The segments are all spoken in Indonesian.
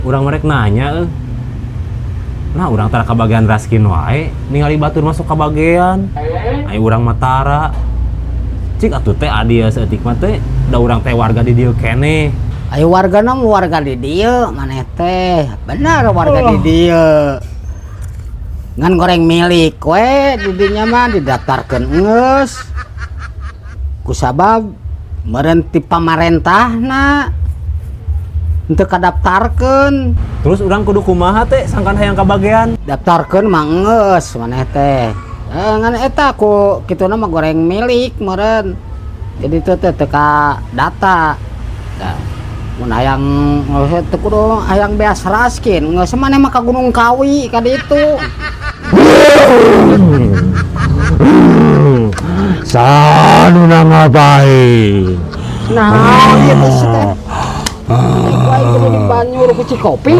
Urang merek nanya nah urang tara kabagian raskin wae ningali batur masuk kabagian ai urang Matara cik atuh teh adia saeutik mah teh da urang teh warga di dieu keneh. Ayo warga nam warga di dieu maneh teh bener warga di dieu ngan goreng milik we di dinya mah didaftarkeun geus kusabab meureun ti pamarentahna henteu kadaftarkeun. Terus urang kudu kumaha teh sangkan hayang kabagian? Daftarkeun mah geus maneh teh. Ngan eta ku kituna mah goreng milik meureun. Jadi teu teka data. Da mun hayang teu kudu hayang beas raskin, geus maneh mah ka Gunung Kawi ka ditu. Sanuna ngapain? Nah, ieu teh. Kuai kudu di Banyur ku Cikopi.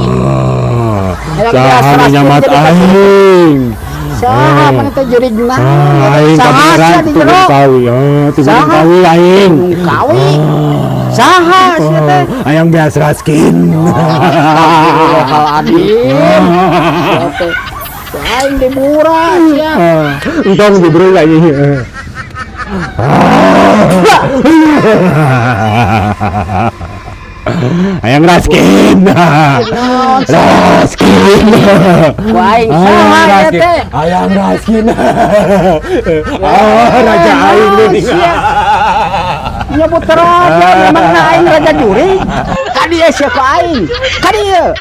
Saha nyamat aing. Saha maneh teh jurigna. Aing kabeneran di jero. Kawi. Gunung Kawi aing. Gunung Kawi. Saha sia teh? Hayang beas raskin. Lokal adil. Aing diburas ya. Entong diberi lagi. Hayang raskin. Raskin. Aing saha ya teh? Hayang raskin. Raja aing ini. Ya puter aja memang aing raja juri. Ka dieu siapa aing? Ka dieu.